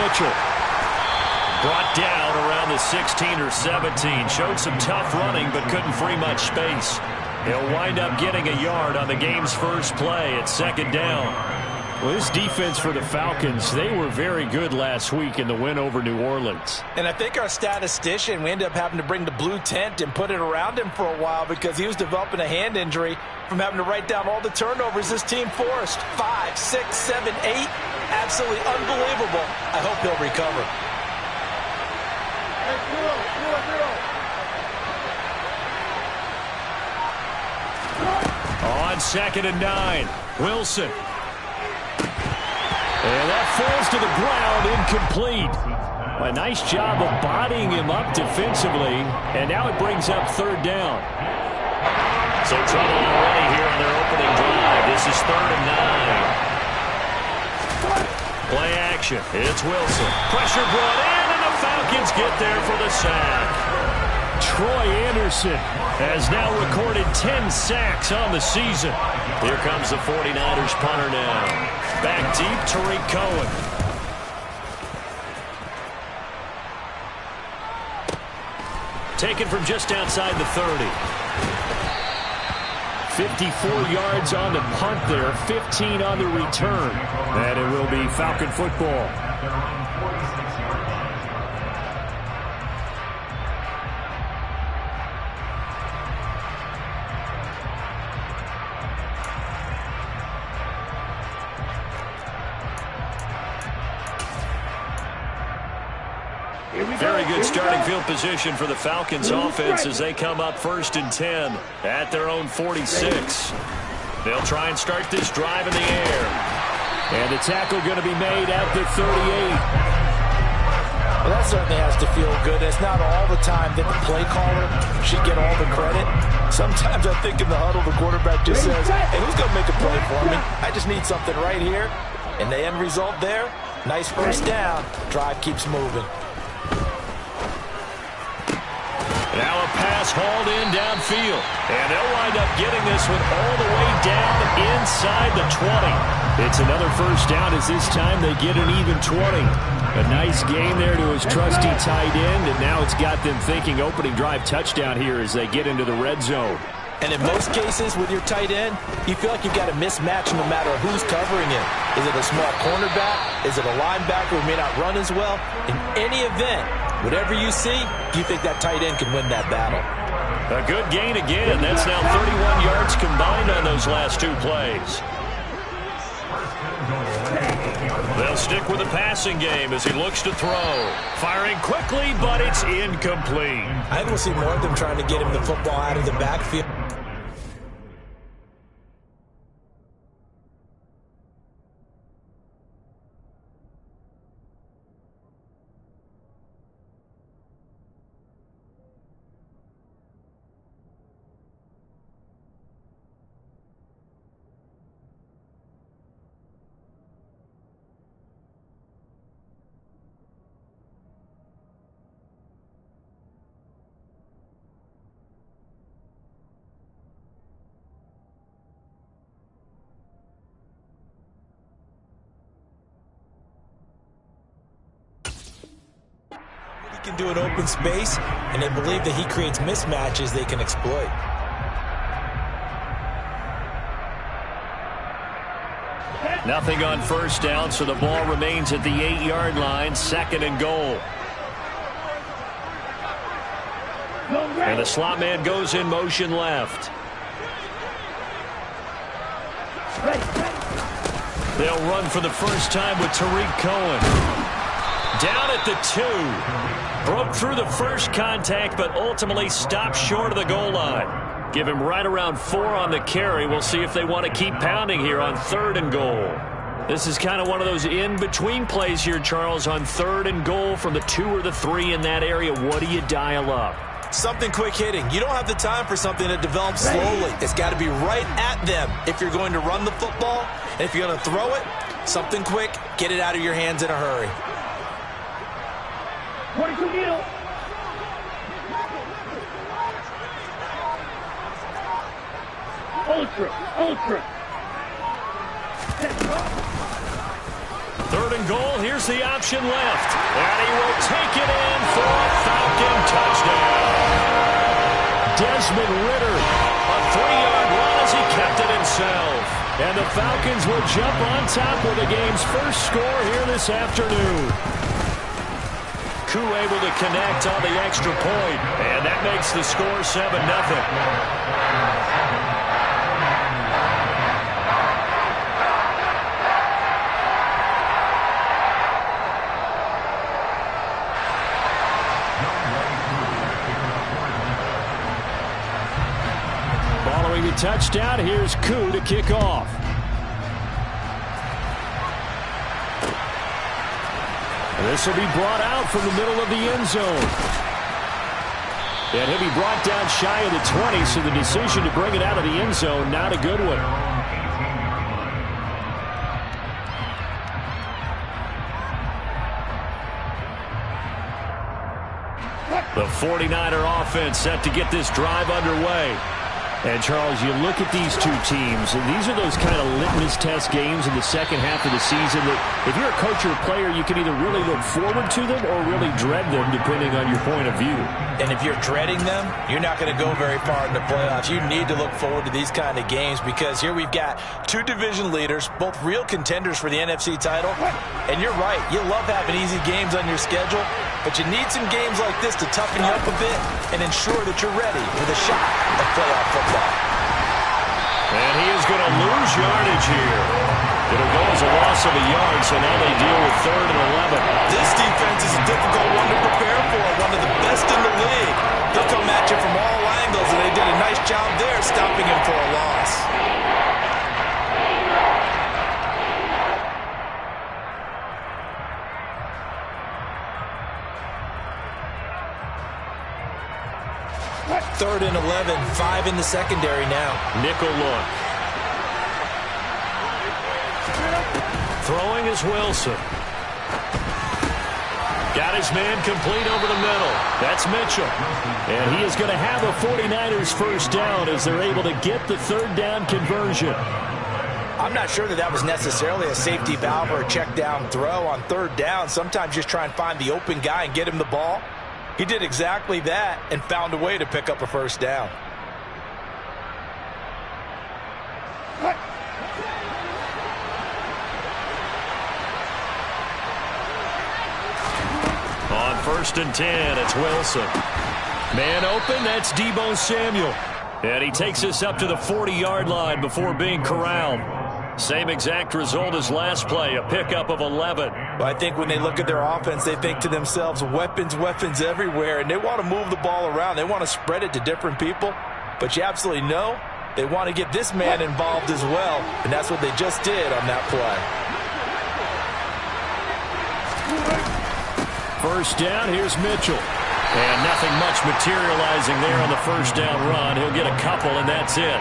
Mitchell. Brought down around the 16 or 17. Showed some tough running, but couldn't free much space. He'll wind up getting a yard on the game's first play at second down. Well, this defense for the Falcons, they were very good last week in the win over New Orleans. And I think our statistician, we ended up having to bring the blue tent and put it around him for a while because he was developing a hand injury from having to write down all the turnovers this team forced. 5, 6, 7, 8. Absolutely unbelievable. I hope he'll recover. On 2nd and 9, Wilson. And that falls to the ground, incomplete. A nice job of bodying him up defensively, and now it brings up 3rd down. So trouble already here on their opening drive. This is 3rd and 9. Play action. It's Wilson. Pressure brought in, and the Falcons get there for the sack. Troy Anderson has now recorded 10 sacks on the season. Here comes the 49ers punter now. Back deep, Tariq Cohen. Taken from just outside the 30. 54 yards on the punt there, 15 on the return. And it will be Falcon football. Very good starting field position for the Falcons offense as they come up 1st and 10 at their own 46. They'll try and start this drive in the air. And the tackle going to be made at the 38. Well, that certainly has to feel good. It's not all the time that the play caller should get all the credit. Sometimes I think in the huddle, the quarterback just says, hey, who's going to make a play for me? I just need something right here. And the end result there, nice 1st down. Drive keeps moving. Now a pass hauled in downfield. And they'll wind up getting this one all the way down inside the 20. It's another 1st down as this time they get an even 20. A nice gain there to his trusty tight end, and now it's got them thinking opening drive touchdown here as they get into the red zone. And in most cases with your tight end, you feel like you've got a mismatch no matter who's covering him. Is it a small cornerback? Is it a linebacker who may not run as well? In any event, whatever you see, you think that tight end can win that battle. A good gain again. That's now 31 yards combined on those last 2 plays. They'll stick with the passing game as he looks to throw. Firing quickly, but it's incomplete. I think we'll see more of them trying to get him the football out of the backfield. Can do an open space, and they believe that he creates mismatches they can exploit. Nothing on 1st down, so the ball remains at the 8-yard line, 2nd and goal. And the slot man goes in motion left. They'll run for the first time with Tariq Cohen. Down at the 2. Broke through the first contact, but ultimately stopped short of the goal line. Give him right around 4 on the carry. We'll see if they want to keep pounding here on 3rd and goal. This is kind of one of those in-between plays here, Charles, on 3rd and goal from the 2 or the 3 in that area. What do you dial up? Something quick hitting. You don't have the time for something that develops slowly. It's got to be right at them if you're going to run the football. And if you're going to throw it, something quick, get it out of your hands in a hurry. 22 middle. Ultra. 3rd 3rd and goal. Here's the option left. And he will take it in for a Falcon touchdown. Desmond Ridder, a 3-yard run as he kept it himself. And the Falcons will jump on top with the game's first score here this afternoon. Koo able to connect on the extra point, and that makes the score 7-0. Following the touchdown, here's Koo to kick off. This will be brought out from the middle of the end zone. And he'll be brought down shy of the 20, so the decision to bring it out of the end zone, not a good one. The 49er offense set to get this drive underway. And, Charles, you look at these two teams, and these are those kind of litmus test games in the second half of the season that if you're a coach or a player, you can either really look forward to them or really dread them, depending on your point of view. And if you're dreading them, you're not going to go very far in the playoffs. You need to look forward to these kind of games because here we've got two division leaders, both real contenders for the NFC title. And you're right, you love having easy games on your schedule, but you need some games like this to toughen you up a bit and ensure that you're ready for the shot of playoff football. And he is going to lose yardage here. It'll go as a loss of a yard, so now they deal with 3rd and 11. This defense is a difficult one to prepare for, one of the best in the league. They'll come at you from all angles, and they did a nice job there stopping him for a loss. Third and 11, 5 in the secondary now. Nickel look. Throwing is Wilson. Got his man complete over the middle. That's Mitchell. And he is going to have a 49ers first down as they're able to get the 3rd down conversion. I'm not sure that was necessarily a safety valve or a check down throw on 3rd down. Sometimes just try and find the open guy and get him the ball. He did exactly that and found a way to pick up a first down. On 1st and 10, it's Wilson. Man open, that's Deebo Samuel. And he takes us up to the 40-yard line before being corralled. Same exact result as last play, a pickup of 11. Well, I think when they look at their offense, they think to themselves, weapons, weapons everywhere, and they want to move the ball around. They want to spread it to different people, but you absolutely know they want to get this man involved as well, and that's what they just did on that play. First down, here's Mitchell. And nothing much materializing there on the first down run. He'll get a couple, and that's it.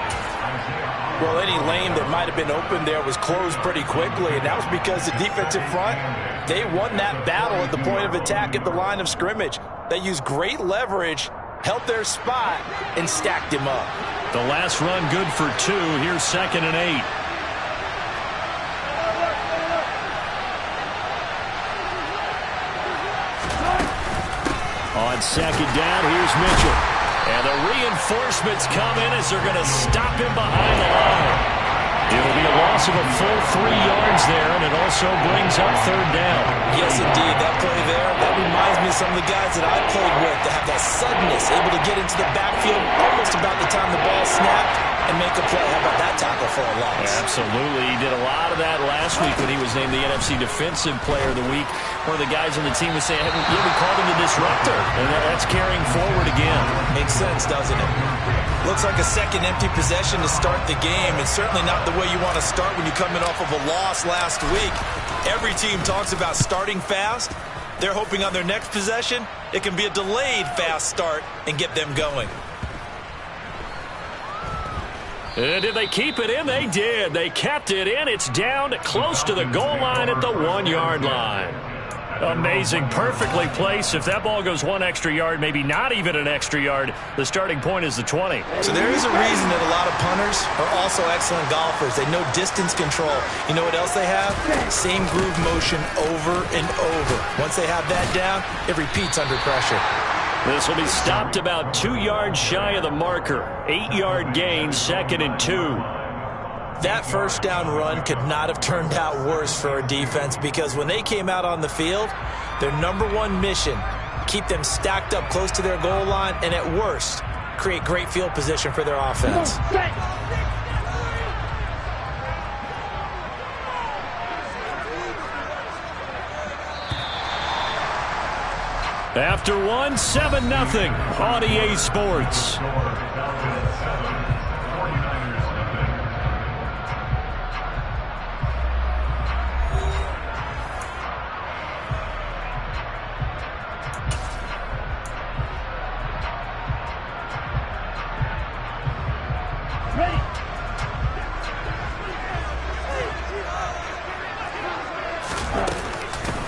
Well, any lane that might have been open there was closed pretty quickly, and that was because the defensive front, they won that battle at the point of attack at the line of scrimmage. They used great leverage, held their spot, and stacked him up. The last run good for 2. Here's 2nd and 8. On 2nd down, here's Mitchell. And the reinforcements come in as they're going to stop him behind the line. It'll be a loss of a full 3 yards there, and it also brings up 3rd down. Yes, indeed. That play there, that reminds me of some of the guys that I played with that have that suddenness, able to get into the backfield almost about the time the ball snapped and make a play. How about that tackle for a loss? Yeah, absolutely. He did a lot of that last week when he was named the NFC Defensive Player of the Week. One of the guys on the team was saying, yeah, we called him the disruptor, and that's carrying forward again. Makes sense, doesn't it? Looks like a second empty possession to start the game, and certainly not the way you want to start when you're coming off of a loss last week. Every team talks about starting fast. They're hoping on their next possession, it can be a delayed fast start and get them going. Did they keep it in? They did. They kept it in. It's down close to the goal line at the 1-yard line. Amazing. Perfectly placed. If that ball goes one extra yard, maybe not even an extra yard, the starting point is the 20. So there is a reason that a lot of punters are also excellent golfers. They know distance control. You know what else they have? Same groove motion over and over. Once they have that down, it repeats under pressure. This will be stopped about 2 yards shy of the marker. 8-yard gain, 2nd and 2. That first down run could not have turned out worse for a defense, because when they came out on the field, their number one mission, keep them stacked up close to their goal line, and at worst, create great field position for their offense. After one, 7-0 on EA Sports.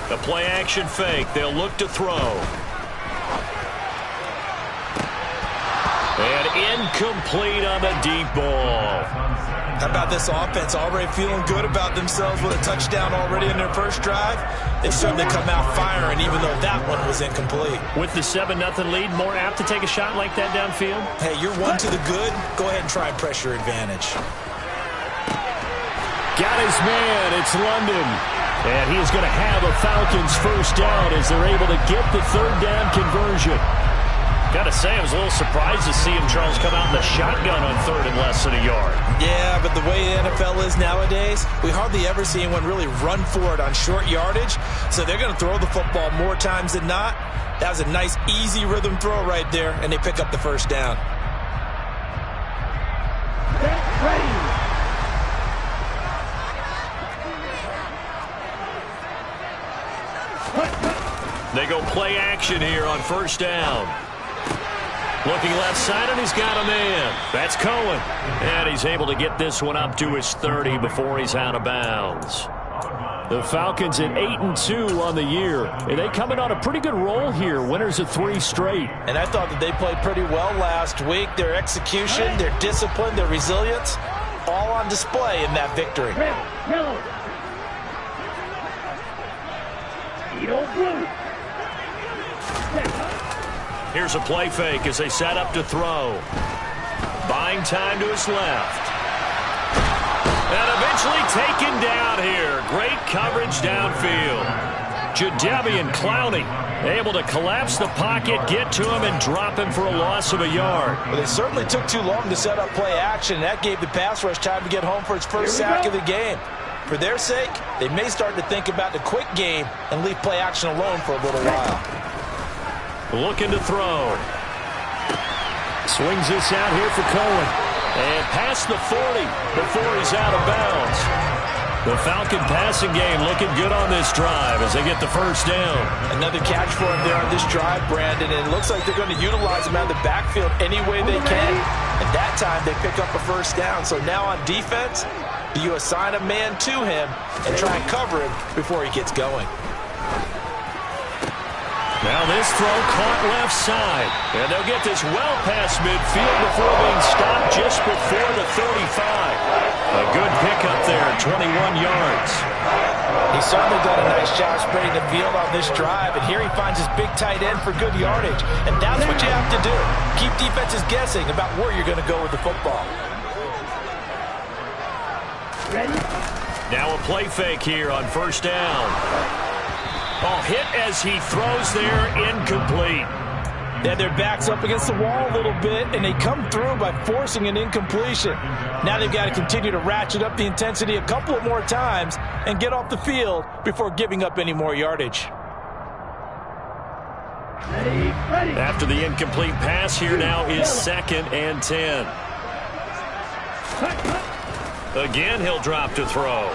The play action fake. They'll look to throw. And incomplete on the deep ball. How about this offense already feeling good about themselves with a touchdown already in their first drive? They've certainly come out firing, even though that one was incomplete. With the 7-0 lead, more apt to take a shot like that downfield? Hey, you're one to the good. Go ahead and try and pressure advantage. Got his man. It's London. And he's going to have a Falcons first down as they're able to get the third down conversion. Got to say, I was a little surprised to see him, Charles, come out in the shotgun on third and less than a yard. Yeah, but the way the NFL is nowadays, we hardly ever see anyone really run for it on short yardage. So they're going to throw the football more times than not. That was a nice, easy rhythm throw right there, and they pick up the first down. They go play action here on first down. Looking left side, and he's got a man. That's Cohen. And he's able to get this one up to his 30 before he's out of bounds. The Falcons at 8-2 on the year. And they coming on a pretty good roll here. Winners of 3 straight. And I thought that they played pretty well last week. Their execution, their discipline, their resilience, all on display in that victory. Here's a play fake as they set up to throw. Buying time to his left. And eventually taken down here. Great coverage downfield. Jadeveon Clowney able to collapse the pocket, get to him, and drop him for a loss of a yard. Well, they certainly took too long to set up play action. That gave the pass rush time to get home for its first sack of the game. For their sake, they may start to think about the quick game and leave play action alone for a little while. Looking to throw. Swings this out here for Cohen. And past the 40 before he's out of bounds. The Falcon passing game looking good on this drive as they get the first down. Another catch for him there on this drive, Brandon, and it looks like they're going to utilize him out of the backfield any way they can. And that time they pick up a first down. So now on defense, you assign a man to him and try and cover him before he gets going. Now this throw caught left side. And they'll get this well past midfield before being stopped just before the 35. A good pickup there, 21 yards. He's certainly done a nice job spreading the field on this drive. And here he finds his big tight end for good yardage. And that's what you have to do. Keep defenses guessing about where you're going to go with the football. Ready? Now a play fake here on first down. Oh, hit as he throws there, incomplete. Yeah, their back's up against the wall a little bit, and they come through by forcing an incompletion. Now they've got to continue to ratchet up the intensity a couple of more times and get off the field before giving up any more yardage. Ready. After the incomplete pass, here now is 2nd and 10. Again, he'll drop to throw.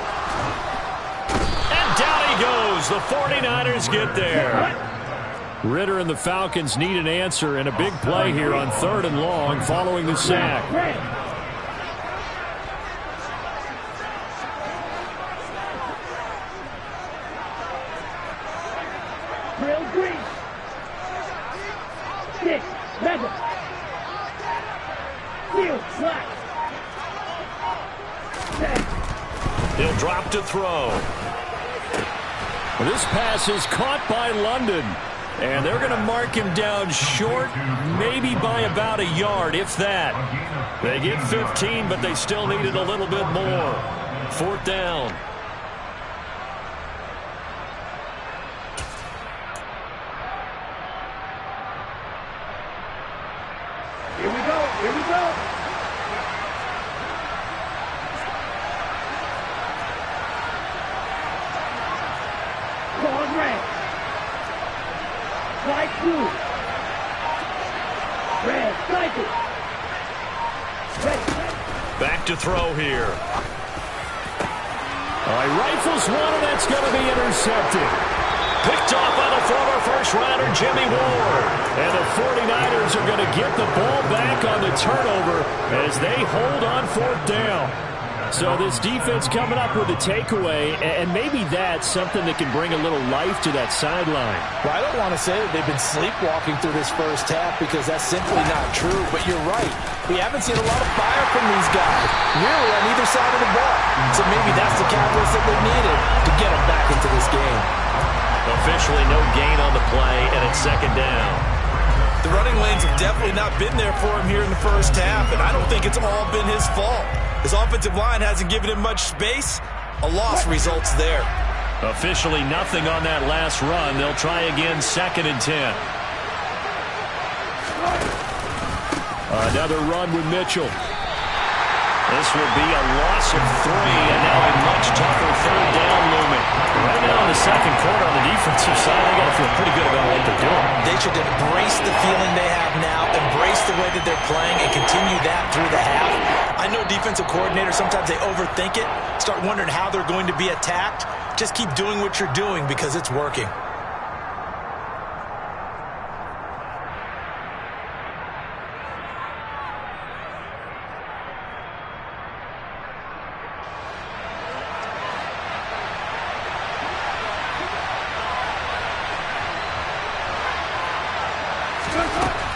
And down he goes. The 49ers get there. Ritter and the Falcons need an answer and a big play here on 3rd and long following the sack. 6, ready. Field, slap. He'll drop to throw. This pass is caught by London. And they're going to mark him down short, maybe by about a yard, if that. They get 15, but they still needed a little bit more. 4th down. Here we go, here we go. Long red. Slide through. Red, cycle. Ready. Back to throw here. All right, rifles one, and that's going to be intercepted. Picked off by the former first-rounder Jimmy Ward. And the 49ers are going to get the ball back on the turnover as they hold on 4th down. So this defense coming up with a takeaway, and maybe that's something that can bring a little life to that sideline. Well, I don't want to say that they've been sleepwalking through this first half because that's simply not true, but you're right. We haven't seen a lot of fire from these guys, really on either side of the ball. So maybe that's the catalyst that they needed to get them back into this game. Officially no gain on the play, and it's 2nd down. The running lanes have definitely not been there for him here in the first half, and I don't think it's all been his fault. His offensive line hasn't given him much space. A loss results there. Officially nothing on that last run. They'll try again, 2nd and 10. Another run with Mitchell. This will be a loss of 3, and now a much tougher 3rd down looming. Right now in the 2nd quarter on the defensive side, they got to feel pretty good about what they're doing. They should embrace the feeling they have now, embrace the way that they're playing, and continue that through the half. I know defensive coordinators, sometimes they overthink it, start wondering how they're going to be attacked. Just keep doing what you're doing because it's working.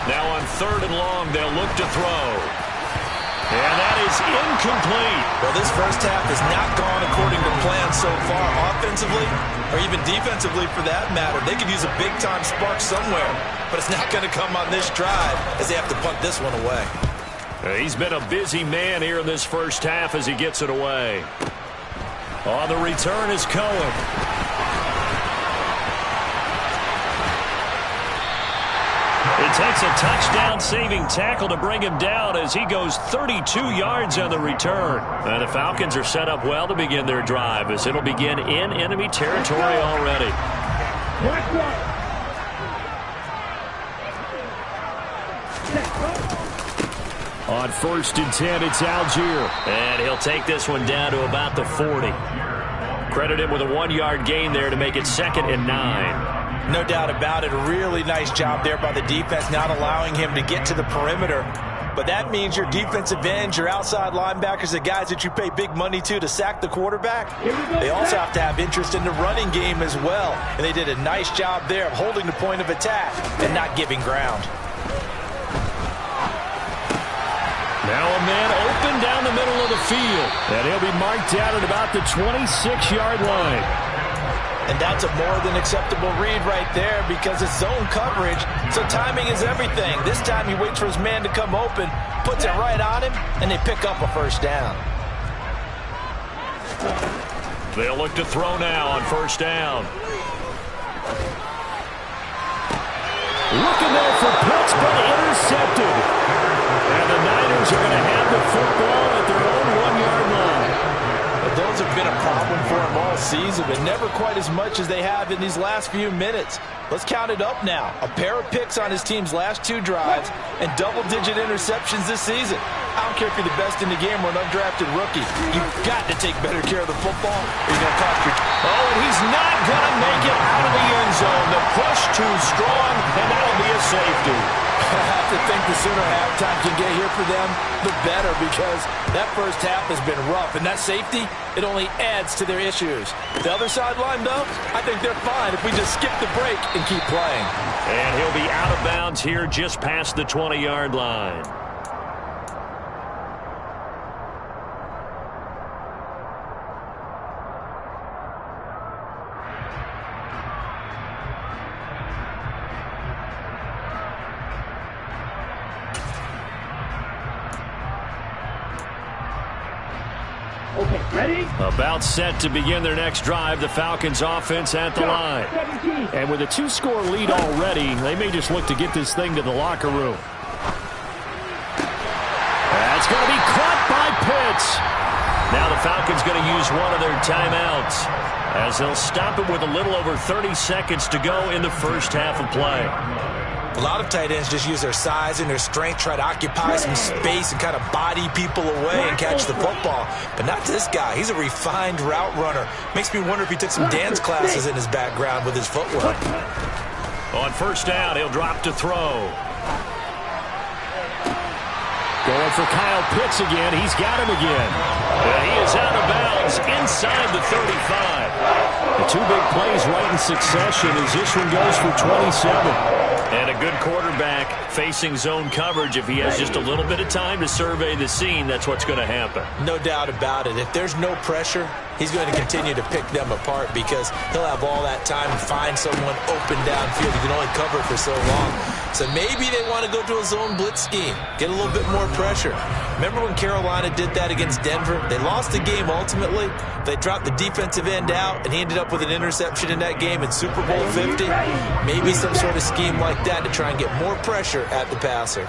Now on 3rd and long, they'll look to throw. And that is incomplete. Well, this first half has not gone according to plan so far, offensively or even defensively for that matter. They could use a big-time spark somewhere, but it's not going to come on this drive as they have to punt this one away. He's been a busy man here in this first half as he gets it away. On the return is Cohen. It takes a touchdown-saving tackle to bring him down as he goes 32 yards on the return. And the Falcons are set up well to begin their drive as it'll begin in enemy territory already. On 1st and 10, it's Algier. And he'll take this one down to about the 40. Credit him with a 1-yard gain there to make it 2nd and 9. No doubt about it. A really nice job there by the defense, not allowing him to get to the perimeter. But that means your defensive ends, your outside linebackers, the guys that you pay big money to sack the quarterback, they also have to have interest in the running game as well. And they did a nice job there of holding the point of attack and not giving ground. Now a man open down the middle of the field. And he'll be marked down at about the 26-yard line. And that's a more than acceptable read right there because it's zone coverage, so timing is everything. This time he waits for his man to come open, puts it right on him, and they pick up a 1st down. They'll look to throw now on 1st down. Looking there for Pitts, but intercepted. And the Niners are going to have the football at their own 1-yard line. But those have been a problem for him all season, but never quite as much as they have in these last few minutes. Let's count it up now. A pair of picks on his team's last 2 drives and double-digit interceptions this season. I don't care if you're the best in the game or an undrafted rookie. You've got to take better care of the football or you're going to cost your... Oh, and he's not going to make it out of the end zone. The push too strong, and that'll be a safety. I have to think the sooner halftime can get here for them, the better, because that first half has been rough. And that safety, it only adds to their issues. The other sideline, though, I think they're fine if we just skip the break and keep playing. And he'll be out of bounds here just past the 20-yard line. Okay, ready? About set to begin their next drive, the Falcons offense at the line. 17. And with a 2-score lead already, they may just look to get this thing to the locker room. That's going to be caught by Pitts. Now the Falcons going to use one of their timeouts as they'll stop it with a little over 30 seconds to go in the first half of play. A lot of tight ends just use their size and their strength, try to occupy some space and kind of body people away and catch the football. But not this guy. He's a refined route runner. Makes me wonder if he took some dance classes in his background with his footwork. On first down, he'll drop to throw. Going for Kyle Pitts again. He's got him again. And he is out of bounds inside the 35. The 2 big plays right in succession as this one goes for 27. And a good quarterback facing zone coverage. If he has just a little bit of time to survey the scene, that's what's going to happen. No doubt about it. If there's no pressure, he's going to continue to pick them apart because he'll have all that time to find someone open downfield. He can only cover for so long. So maybe they want to go to a zone blitz scheme, get a little bit more pressure. Remember when Carolina did that against Denver? They lost the game ultimately. They dropped the defensive end out, and he ended up with an interception in that game in Super Bowl 50. Maybe some sort of scheme like that to try and get more pressure at the passer.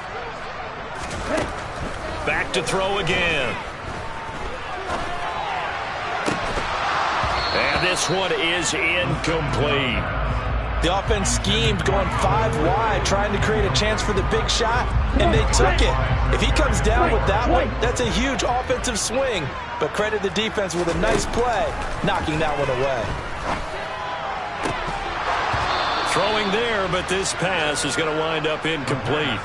Back to throw again. And this one is incomplete. The offense schemed going 5 wide, trying to create a chance for the big shot, and they took it. If he comes down with that one, that's a huge offensive swing. But credit the defense with a nice play, knocking that one away. Throwing there, but this pass is going to wind up incomplete.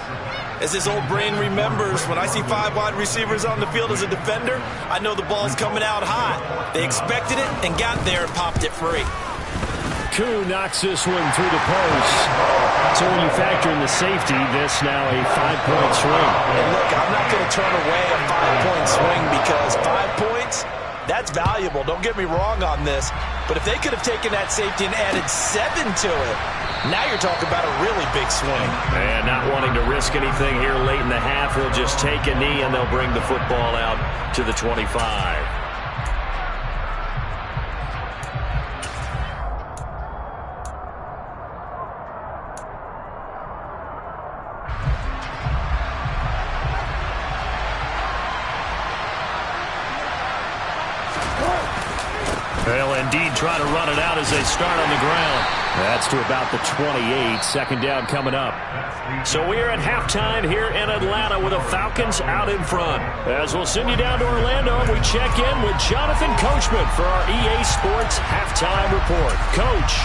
As his old brain remembers, when I see 5 wide receivers on the field as a defender, I know the ball's coming out hot. They expected it and got there and popped it free. Koo knocks this one through the post. So when you factor in the safety, this now a 5-point swing. And look, I'm not going to turn away a 5-point swing because 5 points, that's valuable. Don't get me wrong on this. But if they could have taken that safety and added 7 to it, now you're talking about a really big swing. And not wanting to risk anything here late in the half, he'll just take a knee and they'll bring the football out to the 25. They'll indeed try to run it out as they start on the ground. That's to about the 28. Second down coming up. So we're at halftime here in Atlanta with the Falcons out in front. As we'll send you down to Orlando, we check in with Jonathan Coachman for our EA Sports Halftime Report. Coach,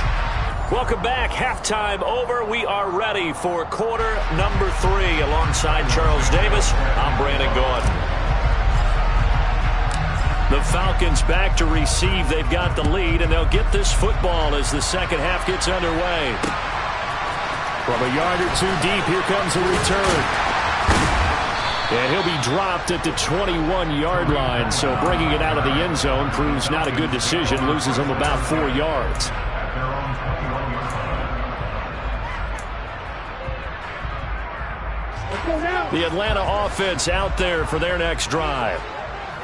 welcome back. Halftime over. We are ready for quarter number 3. Alongside Charles Davis, I'm Brandon Gordon. The Falcons back to receive. They've got the lead, and they'll get this football as the second half gets underway. From a yard or 2 deep, here comes a return. And he'll be dropped at the 21-yard line, so bringing it out of the end zone proves not a good decision. Loses him about 4 yards. The Atlanta offense out there for their next drive.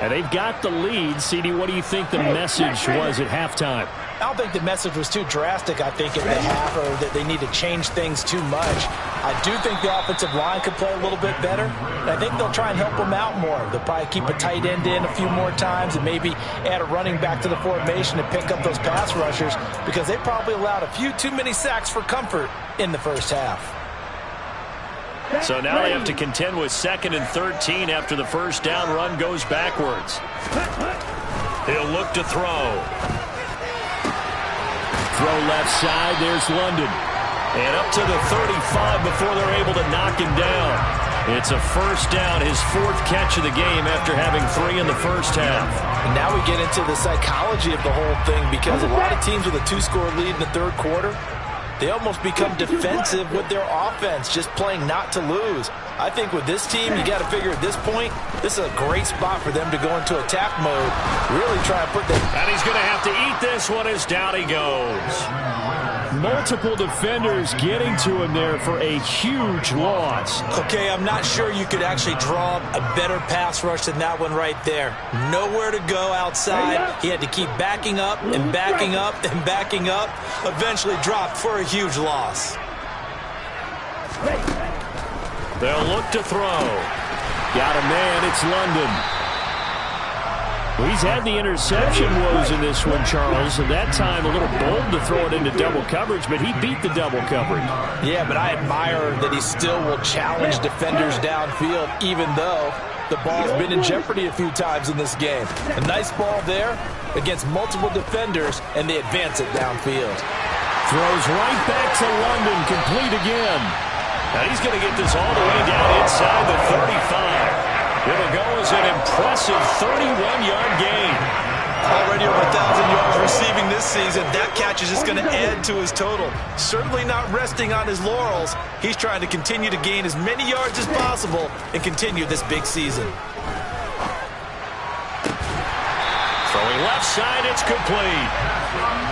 And they've got the lead. CD, what do you think the message was at halftime? I don't think the message was too drastic, I think, at the half, or that they need to change things too much. I do think the offensive line could play a little bit better, and I think they'll try and help them out more. They'll probably keep a tight end in a few more times and maybe add a running back to the formation to pick up those pass rushers because they probably allowed a few too many sacks for comfort in the first half. So now they have to contend with 2nd and 13 after the first down run goes backwards. He'll look to throw. Throw left side. There's London. And up to the 35 before they're able to knock him down. It's a first down, his 4th catch of the game after having 3 in the first half. And now we get into the psychology of the whole thing because a lot of teams with a 2-score lead in the third quarter, they almost become defensive with their offense, just playing not to lose. I think with this team, you got to figure at this point, this is a great spot for them to go into attack mode, really try and put them. And he's going to have to eat this one as down he goes. Multiple defenders getting to him there for a huge loss. Okay, I'm not sure you could actually draw a better pass rush than that one right there. Nowhere to go outside. He had to keep backing up and backing up and backing up. Eventually dropped for a huge loss. They'll look to throw. Got a man, it's London. Well, he's had the interception woes in this one, Charles, and that time a little bold to throw it into double coverage, but he beat the double coverage. Yeah, but I admire that he still will challenge defenders downfield, even though the ball's been in jeopardy a few times in this game. A nice ball there against multiple defenders, and they advance it downfield. Throws right back to London, complete again. And he's going to get this all the way down inside the 35. It'll go as an impressive 31-yard gain. Already over 1,000 yards receiving this season. That catch is just going to add to his total. Certainly not resting on his laurels. He's trying to continue to gain as many yards as possible and continue this big season. Throwing left side, it's complete.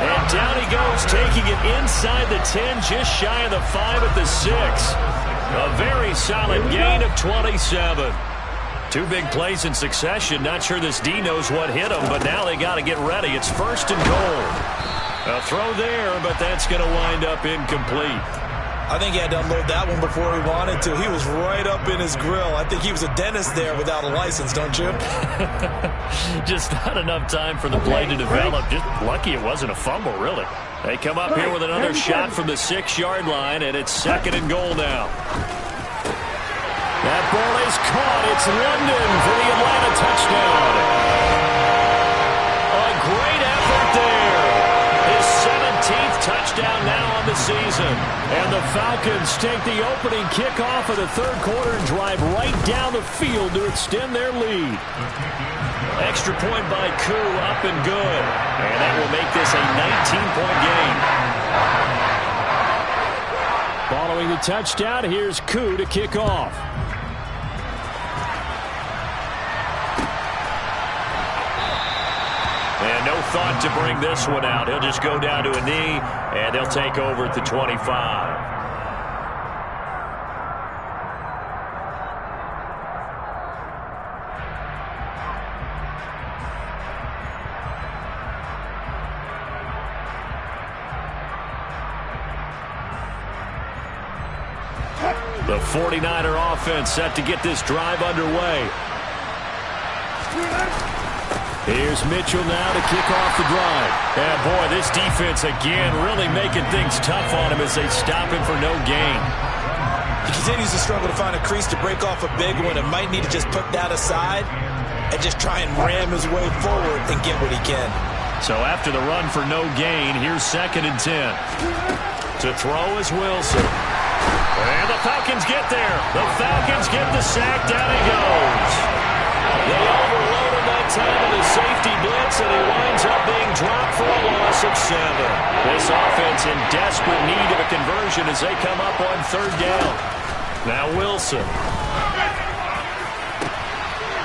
And down he goes, taking it inside the 10, just shy of the 5 at the 6. A very solid gain of 27. Two big plays in succession. Not sure this D knows what hit him, but now they got to get ready. It's 1st and goal. A throw there, but that's going to wind up incomplete. I think he had to unload that one before he wanted to. He was right up in his grill. I think he was a dentist there without a license, don't you? Just not enough time for the play to develop. Just lucky it wasn't a fumble, really. They come up here with another shot from the 6-yard line, and it's 2nd and goal now. That ball is caught. It's London for the Atlanta touchdown. A great effort there. His 17th touchdown now on the season. And the Falcons take the opening kickoff of the 3rd quarter and drive right down the field to extend their lead. Extra point by Koo, up and good. And that will make this a 19-point game. Following the touchdown, here's Koo to kick off. And no thought to bring this one out. He'll just go down to a knee, and they'll take over at the 25. The 49er offense set to get this drive underway. Here's Mitchell now to kick off the drive. And boy, this defense again really making things tough on him as they stop him for no gain. He continues to struggle to find a crease to break off a big one and might need to just put that aside and just try and ram his way forward and get what he can. So after the run for no gain, here's 2nd and 10. To throw is Wilson. And the Falcons get there. The Falcons get the sack. Down he goes. They overload him that time with a safety blitz, and he winds up being dropped for a loss of 7. This offense in desperate need of a conversion as they come up on 3rd down. Now Wilson.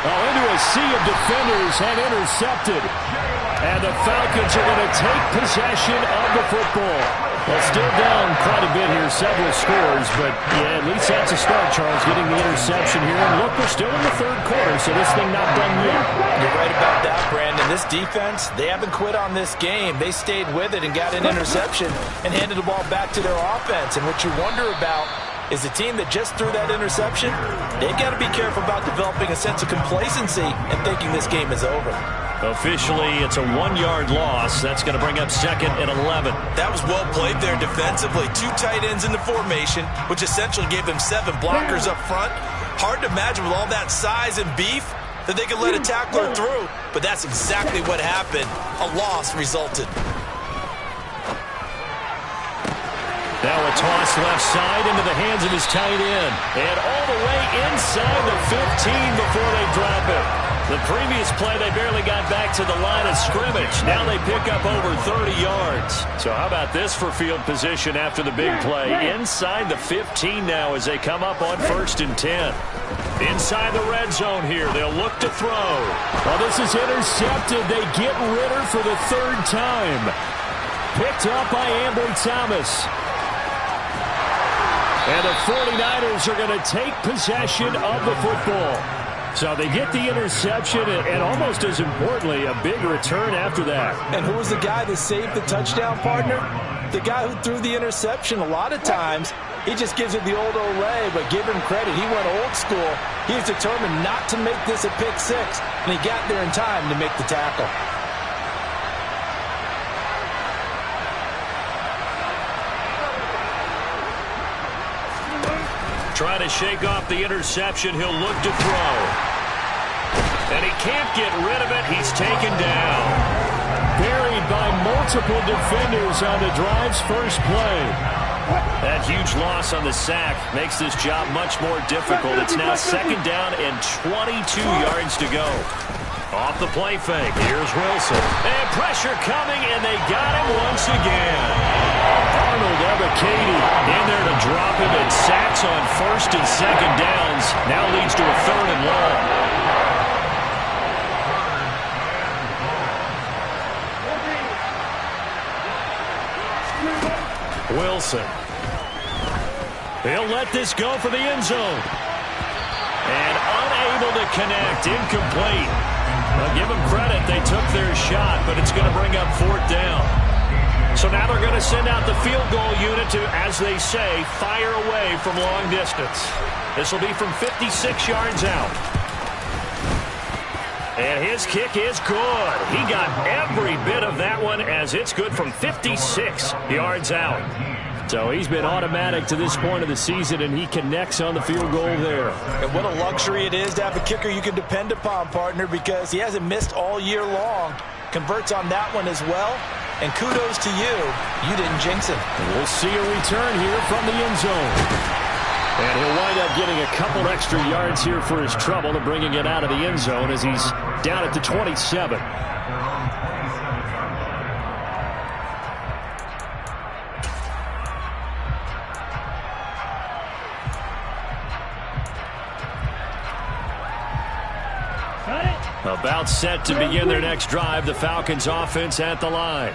Into a sea of defenders and intercepted. And the Falcons are going to take possession of the football. Well, still down quite a bit here, several scores, but yeah, at least that's a start, Charles, getting the interception here. And look, we're still in the 3rd quarter, so this thing not done yet. You're right about that, Brandon. This defense, they haven't quit on this game. They stayed with it and got an interception and handed the ball back to their offense. And what you wonder about is the team that just threw that interception, they've got to be careful about developing a sense of complacency and thinking this game is over. Officially, it's a 1-yard loss. That's going to bring up 2nd and 11. That was well played there defensively. 2 tight ends in the formation, which essentially gave them 7 blockers up front. Hard to imagine with all that size and beef that they could let a tackler through, but that's exactly what happened. A loss resulted. Now a toss left side into the hands of his tight end. And all the way inside the 15 before they drop it. The previous play, they barely got back to the line of scrimmage. Now they pick up over 30 yards. So how about this for field position after the big play? Inside the 15 now as they come up on 1st and 10. Inside the red zone here. They'll look to throw. Well, this is intercepted. They get Ritter for the 3rd time. Picked up by Ambry Thomas. And the 49ers are going to take possession of the football. So they get the interception, and almost as importantly, a big return after that. And who was the guy that saved the touchdown, partner? The guy who threw the interception. A lot of times, he just gives it the old Olay, but give him credit. He went old school. He was determined not to make this a pick six, and he got there in time to make the tackle. Trying to shake off the interception. He'll look to throw. And he can't get rid of it. He's taken down. Buried by multiple defenders on the drive's first play. That huge loss on the sack makes this job much more difficult. It's now 2nd down and 22 yards to go. Off the play fake. Here's Wilson. And pressure coming, and they got him once again. Arnold Ebiketie in there to drop him, and sacks on 1st and 2nd downs. Now leads to a 3rd and long. Wilson. He'll let this go for the end zone. And unable to connect. Incomplete. I'll give them credit. They took their shot, but it's going to bring up 4th down. So now they're going to send out the field goal unit to, as they say, fire away from long distance. This will be from 56 yards out. And his kick is good. He got every bit of that one as it's good from 56 yards out. So he's been automatic to this point of the season, and he connects on the field goal there. And what a luxury it is to have a kicker you can depend upon, partner, because he hasn't missed all year long. Converts on that one as well. And kudos to you. You didn't jinx him. And we'll see a return here from the end zone. And he'll wind up getting a couple extra yards here for his trouble to bringing it out of the end zone as he's down at the 27. About set to begin their next drive. The Falcons offense at the line.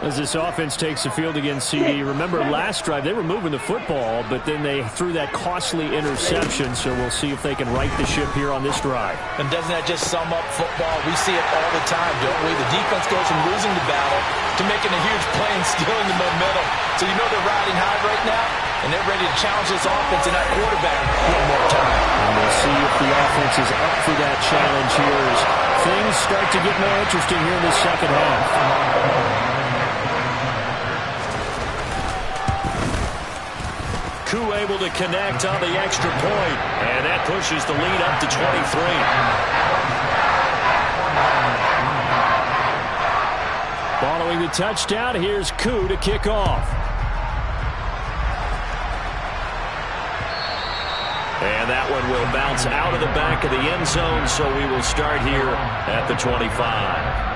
As this offense takes the field against CD. Remember last drive they were moving the football, but then they threw that costly interception. So we'll see if they can right the ship here on this drive. And doesn't that just sum up football? We see it all the time, don't we? The defense goes from losing the battle to making a huge play and stealing the momentum. So you know they're riding high right now, and they're ready to challenge this offense and that quarterback one more time. And we'll see if the offense is up for that challenge here as things start to get more interesting here in the second half. Koo able to connect on the extra point, and that pushes the lead up to 23. Following the touchdown, here's Koo to kick off. And that one will bounce out of the back of the end zone, so we will start here at the 25.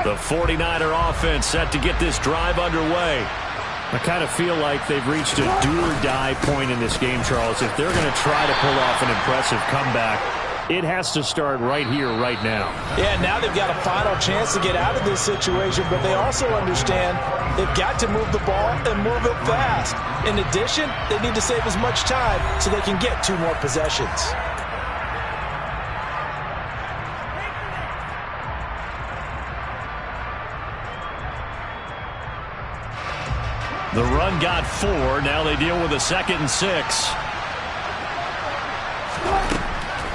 The 49er offense set to get this drive underway. I kind of feel like they've reached a do-or-die point in this game, Charles. If they're going to try to pull off an impressive comeback, it has to start right here, right now. Yeah, now they've got a final chance to get out of this situation, but they also understand they've got to move the ball and move it fast. In addition, they need to save as much time so they can get 2 more possessions. The run got 4. Now they deal with a 2nd and 6.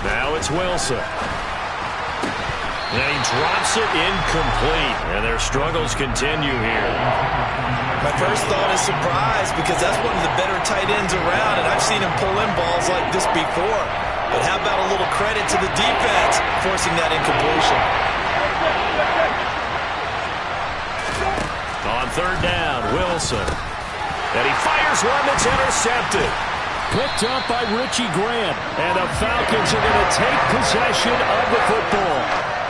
Now it's Wilson. And he drops it incomplete. And their struggles continue here. My first thought is surprise because that's one of the better tight ends around, and I've seen him pull in balls like this before. But how about a little credit to the defense forcing that incompletion? On 3rd down, Wilson. And he fires one that's intercepted. Picked up by Richie Grant. And the Falcons are going to take possession of the football.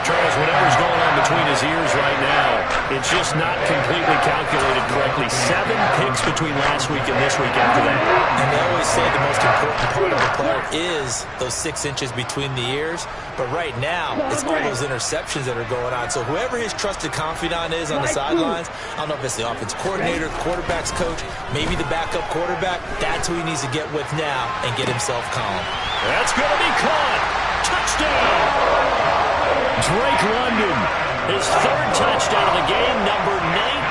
Charles, whatever's going on between his ears right now, it's just not completely calculated correctly. 7 picks between last week and this week after that. And they always say the most important part of a player is those 6 inches between the ears. But right now, it's all those interceptions that are going on. So whoever his trusted confidant is on the sidelines, I don't know if it's the offense coordinator, quarterback's coach, maybe the backup quarterback, that's who he needs to get with now and get himself calm. That's going to be caught. Touchdown. Drake London, his 3rd touchdown of the game, number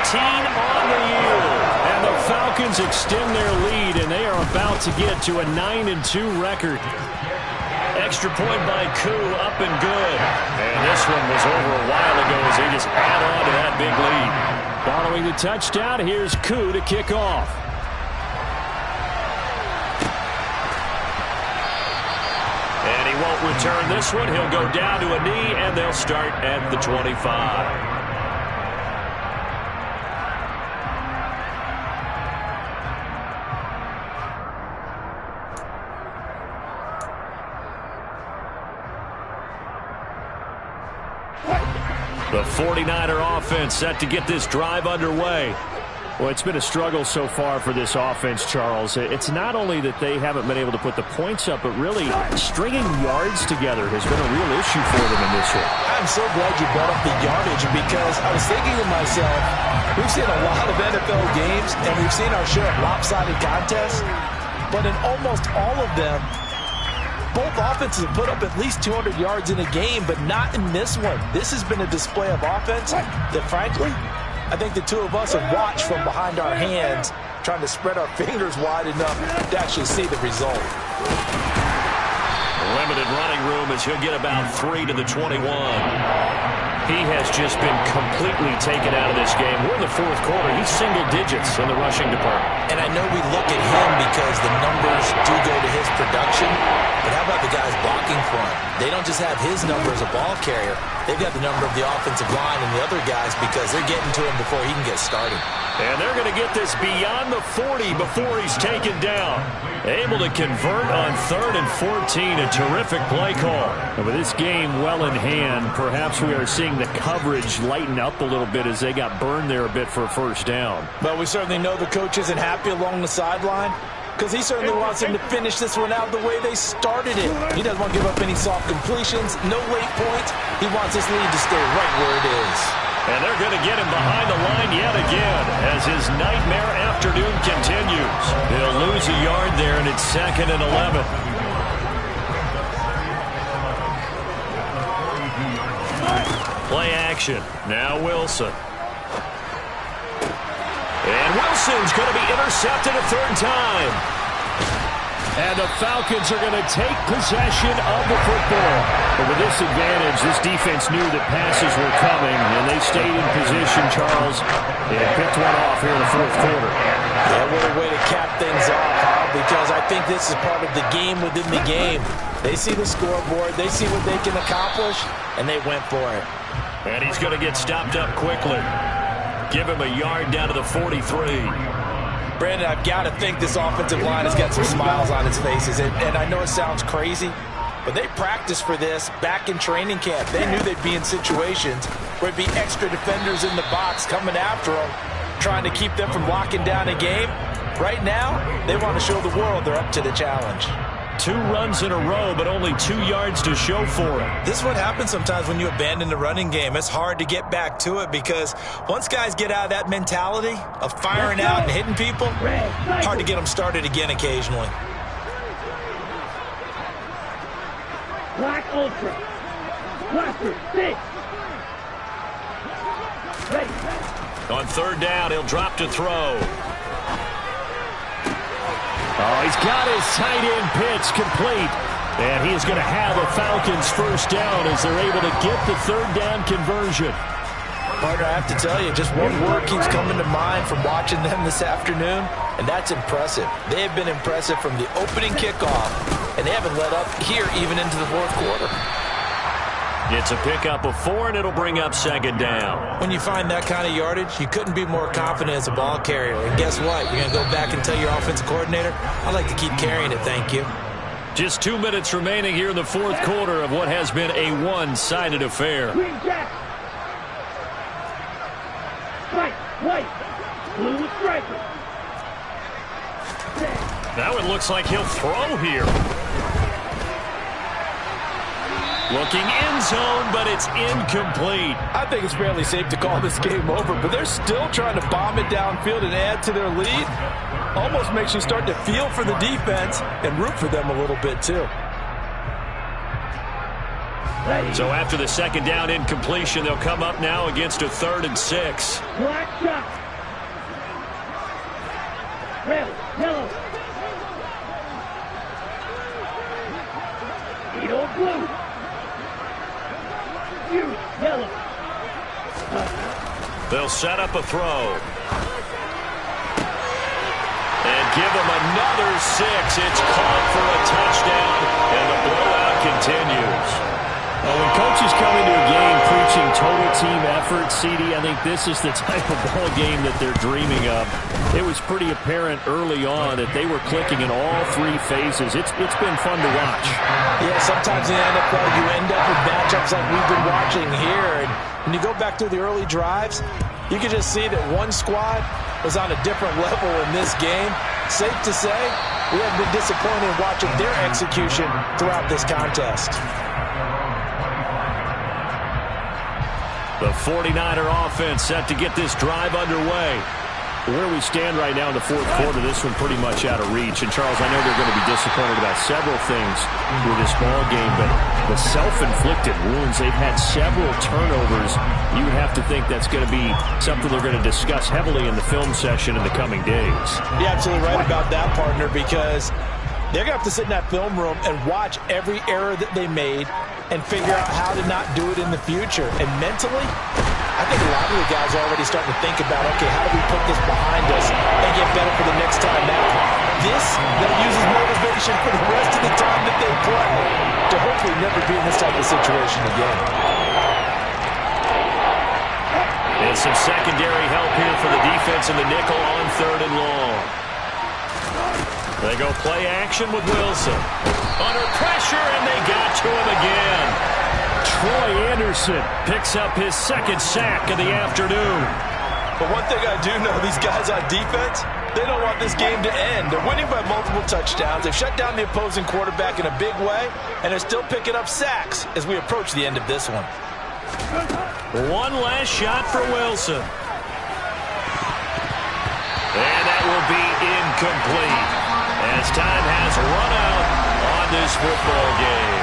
19 on the year. And the Falcons extend their lead, and they are about to get to a 9-2 record. Extra point by Koo, up and good. And this one was over a while ago as they just add on to that big lead. Following the touchdown, here's Koo to kick off. And he won't return this one. He'll go down to a knee, and they'll start at the 25. The 49er offense set to get this drive underway. Well, it's been a struggle so far for this offense, Charles. It's not only that they haven't been able to put the points up, but really stringing yards together has been a real issue for them in this one. I'm so glad you brought up the yardage because I was thinking to myself, we've seen a lot of NFL games and we've seen our share of lopsided contests, but in almost all of them, both offenses have put up at least 200 yards in a game, but not in this one. This has been a display of offense that, frankly, I think the two of us have watched from behind our hands, trying to spread our fingers wide enough to actually see the result. Limited running room as he'll get about 3 to the 21. He has just been completely taken out of this game. We're in the 4th quarter. He's single digits in the rushing department. And I know we look at him because the numbers do go to his production, but how about the guys blocking for him? They don't just have his number as a ball carrier. They've got the number of the offensive line and the other guys because they're getting to him before he can get started. And they're going to get this beyond the 40 before he's taken down. Able to convert on 3rd and 14. A terrific play call. And with this game well in hand, perhaps we are seeing the coverage lighten up a little bit as they got burned there a bit for a first down. But we certainly know the coach isn't happy along the sideline because he certainly wants them to finish this one out the way they started it. He doesn't want to give up any soft completions, no late points. He wants this lead to stay right where it is. And they're going to get him behind the line yet again as his nightmare afternoon continues. He'll lose a yard there, and it's 2nd and 11. Play action. Now Wilson. And Wilson's going to be intercepted a 3rd time. And the Falcons are going to take possession of the football. But with this advantage, this defense knew that passes were coming, and they stayed in position, Charles, and picked one off here in the 4th quarter. Yeah, what a way to cap things off, huh? Because I think this is part of the game within the game. They see the scoreboard, they see what they can accomplish, and they went for it. And he's going to get stopped up quickly. Give him a yard down to the 43. Brandon, I've got to think this offensive line has got some smiles on its faces. And I know it sounds crazy, but they practiced for this back in training camp. They knew they'd be in situations where it'd be extra defenders in the box coming after them, trying to keep them from locking down a game. Right now, they want to show the world they're up to the challenge. 2 runs in a row, but only 2 yards to show for it. This is what happens sometimes when you abandon the running game. It's hard to get back to it because once guys get out of that mentality of firing out and hitting people, hard to get them started again occasionally. Black Ultra. Blaster, 6. Ready. On 3rd down, he'll drop to throw. Oh, he's got his tight end pitch complete. And he is going to have a Falcons 1st down as they're able to get the 3rd down conversion. Partner, I have to tell you, just one word keeps coming to mind from watching them this afternoon, and that's impressive. They have been impressive from the opening kickoff, and they haven't let up here even into the 4th quarter. It's a pickup of 4, and it'll bring up second down. When you find that kind of yardage, you couldn't be more confident as a ball carrier. And guess what? You're going to go back and tell your offensive coordinator, I'd like to keep carrying it, thank you. Just 2 minutes remaining here in the fourth quarter of what has been a one-sided affair. Green jack. White, white. Blue with striker. Now it looks like he'll throw here. Looking end zone, but it's incomplete. I think it's fairly safe to call this game over, but they're still trying to bomb it downfield and add to their lead. Almost makes you start to feel for the defense and root for them a little bit too. So after the second down incompletion, they'll come up now against a 3rd and 6. Black shot. Red, yellow. Edo blue. You, yellow. They'll set up a throw. And give them another 6. It's caught for a touchdown, and the blowout continues. Well, when coaches come into a game preaching total team effort, CD, I think this is the type of ball game that they're dreaming of. It was pretty apparent early on that they were clicking in all 3 phases. It's been fun to watch. Yeah, sometimes in the NFL you end up with matchups like we've been watching here. And when you go back through the early drives, you can just see that one squad was on a different level in this game. Safe to say, we have been disappointed in watching their execution throughout this contest. The 49er offense set to get this drive underway. Where we stand right now in the fourth quarter, this one pretty much out of reach. And, Charles, I know they're going to be disappointed about several things with this ball game, but the self-inflicted wounds, they've had several turnovers. You would have to think that's going to be something they're going to discuss heavily in the film session in the coming days. You're absolutely right about that, partner, because they're going to have to sit in that film room and watch every error that they made and figure out how to not do it in the future. And mentally, I think a lot of the guys are already starting to think about, okay, how do we put this behind us and get better for the next time out? This, they'll use as motivation for the rest of the time that they play to hopefully never be in this type of situation again. And some secondary help here for the defense in the nickel on 3rd and long. They go play action with Wilson. Under pressure, and they got to him again. Troy Anderson picks up his 2nd sack of the afternoon. But one thing I do know, these guys on defense, they don't want this game to end. They're winning by multiple touchdowns. They've shut down the opposing quarterback in a big way, and they're still picking up sacks as we approach the end of this one. One last shot for Wilson. And that will be incomplete as time has run out on this football game.